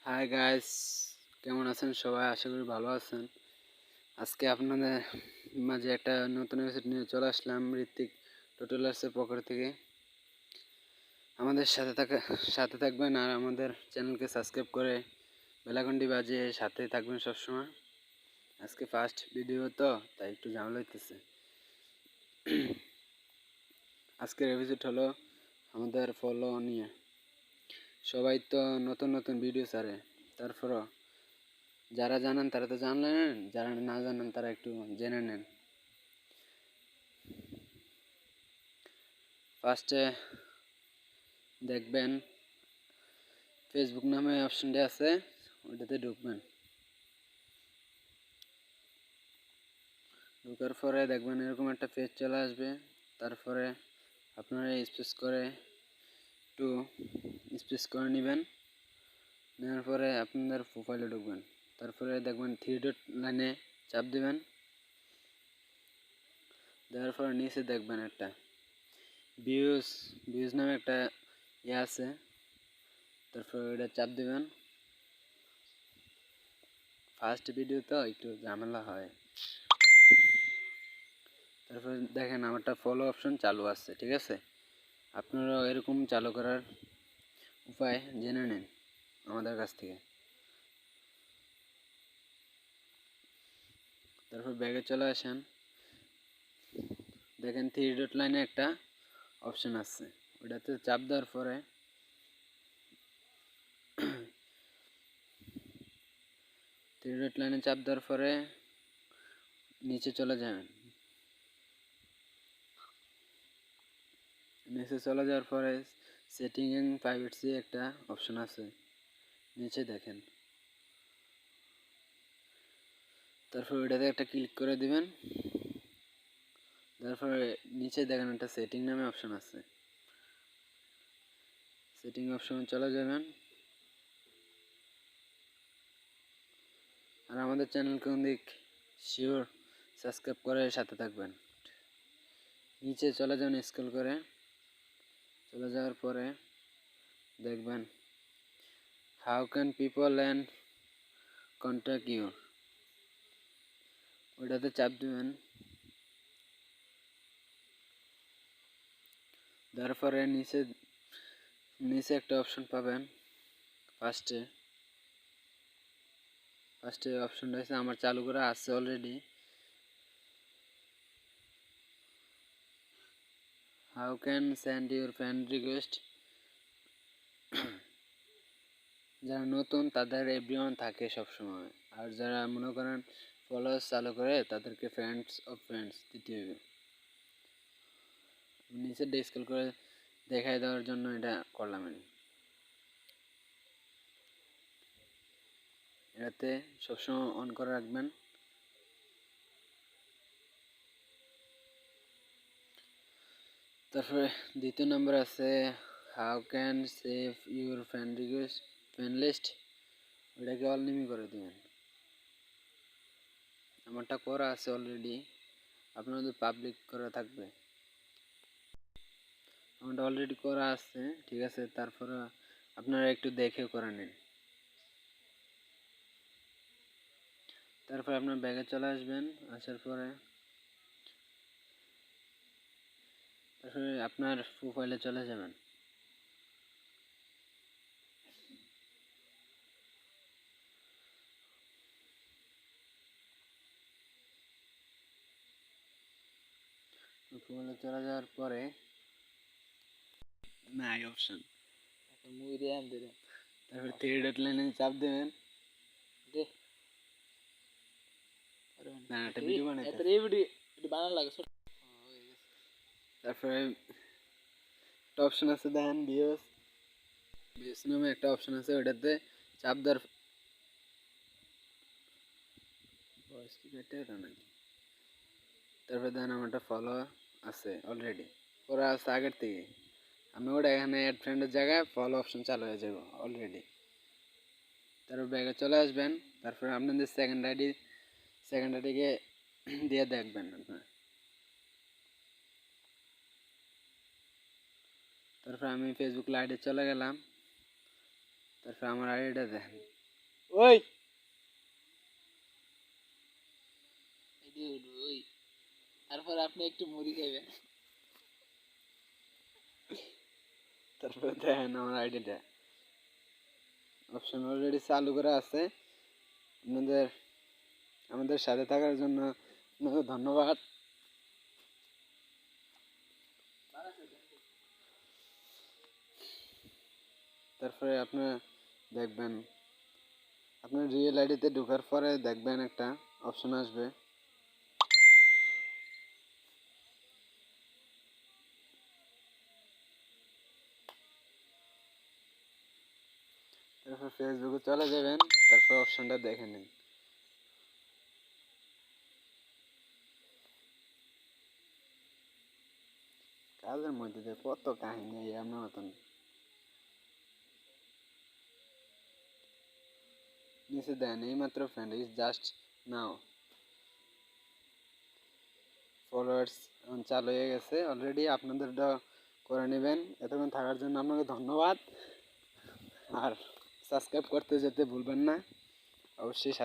Hi guys, কেমন আছেন সবাই? আশা করি ভালো আছেন। আজকে আপনাদের মাঝে একটা নতুন এপিসোড নিয়ে চলে আসলাম ঋত্বিক টোটালার্সের পক্ষ থেকে। আমাদের সাথে থাকবেন আর আমাদের চ্যানেলকে সাবস্ক্রাইব করে বেলাঘন্টি বাজিয়ে সাথে থাকবেন সবসময়। আজকে ফার্স্ট ভিডিও তো তাই একটু ঝামেলা হইতেছে। আজকের এপিসোড হলো আমাদের ফলো নিয়ে। সবাই তো নতুন নতুন ভিডিও ছাড়ে, তারপরও যারা জানেন তারা তো জানলেন, যারা না জানেন তারা একটু জেনে নেন। ফার্স্টে দেখবেন ফেসবুক নামে অপশনটা আছে, ওইটাতে ঢুকবেন। ঢোকার পরে দেখবেন এরকম একটা পেজ চলে আসবে। তারপরে আপনারা একটু স্পেস করে নেবেন। নেওয়ার পরে আপনাদের প্রোফাইলে ঢুকবেন। তারপরে দেখবেন থ্রি ডট লাইনে চাপ দিবেন। দেওয়ার পরে নিচে দেখবেন একটা ভিউজ নামে একটা আছে। তারপর এটা চাপ দিবেন। ফার্স্ট ভিডিও তো একটু ঝামেলা হয়। তারপর দেখেন আমারটা ফলো অপশন চালু আছে, ঠিক আছে? আপনারাও এরকম চালু করার উপায় জেনে নিন আমাদের কাছ থেকে। তারপর ব্যাগে চলে আসেন। দেখেন থ্রি ডট লাইনে একটা অপশন আছে, ওটাতে চাপ দেওয়ার পরে থ্রি ডট লাইনে চাপ দেওয়ার পরে নিচে চলে যাবেন। নিচে চলে যাওয়ার পরে সেটিং এন্ড প্রাইভেসি একটা অপশন আছে, নিচে দেখেন। তারপর ওইটাতে একটা ক্লিক করে দিবেন। তারপরে নিচে দেখেন একটা সেটিং নামে অপশন আছে, সেটিং অপশনে চলে যাবেন। আর আমাদের চ্যানেলকে শিওর সাবস্ক্রাইব করে সাথে থাকবেন। নিচে চলে যান, স্ক্রল করে চলে যাওয়ার পরে দেখবেন how can people and contact you, ওইটাতে চাপ দিবেন। তারপরে নিচে একটা অপশন পাবেন। ফার্স্টে অপশনটা আছে, আমার চালু করা আছে already. How can send your friend request. যারা নতুন তাদের এভরিওয়ান থাকে সবসময়, আর যারা মনে করেন ফলোয়ার্স চালু করে তাদেরকে ফ্রেন্ডস অফ ফ্রেন্ডস দিতে হবে। নিচে স্ক্রল করে দেখাই দেওয়ার জন্য এটা করলাম আমি। এটাতে সবসময় অন করে রাখবেন। তারপরে দ্বিতীয় নম্বর আছে how can save your friend request friend list, ওইটাকে অল নেমই করে দেবেন। আমারটা করা আছে অলরেডি, আপনাদের পাবলিক করা থাকবে। আমারটা অলরেডি করা আছে, ঠিক আছে? তারপরে আপনারা একটু দেখে করে নিন। তারপরে আপনার ব্যাগে চলে আসবেন। আসার পরে তারপরে আপনার প্রোফাইলে চলে যাবেন। প্রোফাইলে চলে যাওয়ার পরে নাই অপশন, তারপরে থ্রি ডট লাইনে চাপ দেবেন। তারপরে একটা অপশন আছে, দেন ভিউস নামে একটা অপশন আছে, ওইটাতে চাপ দেওয়ার তারপরে দেন আমারটা ফলো আছে অলরেডি, করা আছে আগের থেকে। আমি ওটা এখানে অ্যাড ফ্রেন্ডের জায়গায় ফলো অপশন চালু হয়ে যাবে অলরেডি। তারপর ব্যাগে চলে আসবেন। তারপরে আপনাদের সেকেন্ড আইডিকে দিয়ে দেখবেন আপনার। তারপর আমি ফেসবুক লাইভে চলে গেলাম। তারপর আমার আইডিটা দেখেন। ওই ওই তারপর আপনি একটু মুড়ি খাইবেন। তারপর দেখেন আমার আইডিটা অপশন অলরেডি চালু করা আছে। আপনাদের আমাদের সাথে থাকার জন্য আপনাদের ধন্যবাদ। তারপরে আপনারা দেখবেন আপনার রিয়েল আইডিতে ঢোকার পরে দেখবেন একটা অপশন আসবে, তারপর ফেসবুকে চলে যাবেন, তারপর অপশনটা দেখে নিন। কাজের মধ্যে দিয়ে কত কাহিনী আপনার মতন নিচে দেন এইমাত্র friend is just now followers চালু হয়ে গেছে অলরেডি। আপনাদেরটা করে নেবেন। এতক্ষণ থাকার জন্য আপনাকে ধন্যবাদ। আর সাবস্ক্রাইব করতে যেতে ভুলবেন না অবশ্যই।